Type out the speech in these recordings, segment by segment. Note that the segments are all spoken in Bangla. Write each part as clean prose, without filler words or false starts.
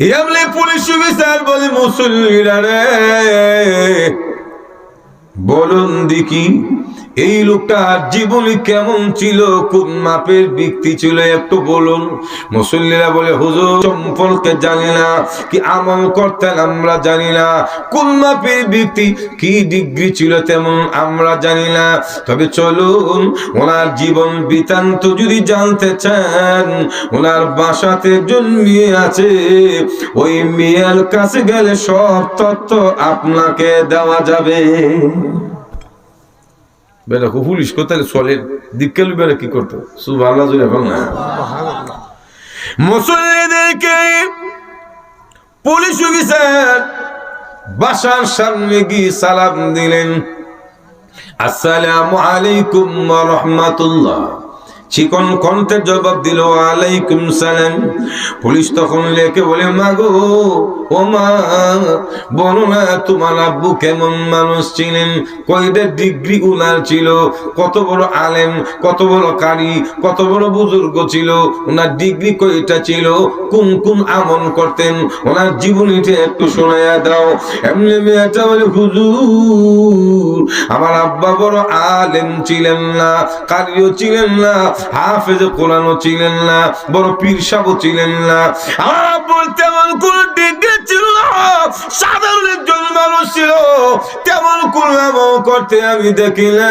এমনি পুলিশ অফিসার বলে, মুসল্লিরা রে বলুন দেখি এই লোকটার জীবনী কেমন ছিল, কোন মাপের ব্যক্তি ছিল, একটু বলুন। মুসল্লিরা বলে, হুজুর সম্পর্কে জানি না, কি আমল করতেন আমরা জানি না, কোন মাপের ব্যক্তি, কি ডিগ্রি ছিল তেমন আমরা জানি না, তবে চলুন ওনার জীবন বৃত্তান্ত যদি জানতে চান, ওনার বাসাতে একজন মেয়ে আছে, ওই মেয়ের কাছে গেলে সব তথ্য আপনাকে দেওয়া যাবে। বেটা পুলিশ কোথায় চলেন দিক্কালু বেড়া কি করতো সুবহানাল্লাহ এখন না। মুসল্লিদেরকে পুলিশ অফিসার বাসার সামনে গিয়ে সালাম দিলেন, আসসালামু আলাইকুম ওয়া রাহমাতুল্লাহ। চিকন কণ্ঠে জবাব দিল, আলাইকুম সালাম। পুলিশ তখন লেখে বলে, মাগো ও মা, বলো না তোমার আব্বু কেমন মানুষ ছিলেন, কয়টা ডিগ্রি উনার ছিল, কত বড় আলেম, কত বড় কারি, কত বড় বুজুর্গ ছিল, ওনার ডিগ্রি কয়টা ছিল, কোন কোন আমল করতেন, ওনার জীবনীটা একটু শোনায়া দাও। এমনি মেয়েটা বলে, হুজুর আমার আব্বা বড় আলেম ছিলেন না, কারিও ছিলেন না, হাফেজ কোরআনও ছিলেন না, বড় পীর সাহেবও ছিলেন না, আমার বলতে এমন কোন ডিগ্রি ছিল না, সাধারণ একজন মানুষ ছিল, তেমন কোন আমল করতে আমি দেখি না,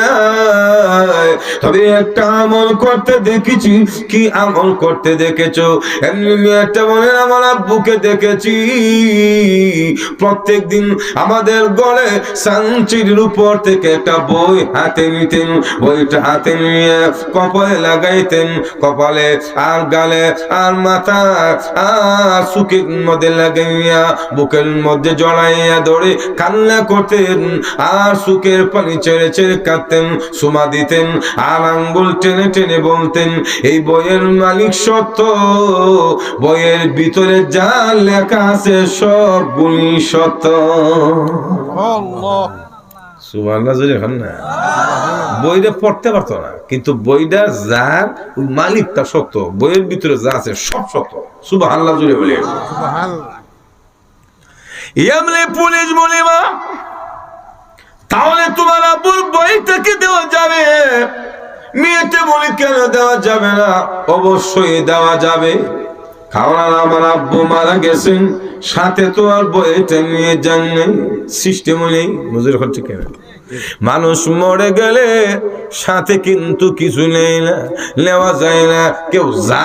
তবে একটা আমল করতে দেখেছি। কি আমল করতে দেখেছো? এমনি মেয়েটা বলে, আমার আব্বুকে দেখেছি প্রত্যেক দিন আমাদের গলে সাঞ্চির উপর থেকে একটা বই হাতে নিতেন, বইটা হাতে নিয়ে কপালে লাগাইতেন, কপালে আর গালে আর মাথা আর সুকের মধ্যে লাগাইয়া বুকের মধ্যে জড়াইয়া ধরে কান্না করতেন, আর সুকের পানি ছেড়ে ছেড়ে কাঁদতেন, সুমা দিতেন, আর আঙ্গুল টেনে টেনে বলতেন, এই বইয়ের মালিক সত্য, বইয়ের ভিতরে যা লেখা আছে সব গুলি সত্য। বইটা পড়তে পারতো না, কিন্তু বইটা যার ওই মালিকটা সত্য, বইয়ের ভিতরে যা আছে সব সত্য। সুবহানাল্লাহ জুড়ে বলে। এমনি পুলিশ বলে, মা তাহলে তোমার আব্বুর বইটাকে দেওয়া যাবে? মেয়েটা বলে, কেন দেওয়া যাবে না? অবশ্যই দেওয়া যাবে, কারণ আমার আব্বু মারা গেছেন, সাথে তো আর বইটা নিয়ে যান নাই, সিস্টেম নেই। বুঝলে হচ্ছে কেন? মানুষ মরে গেলে সাথে কিন্তু কিছু নেই না, নেওয়া যায় না, কেউ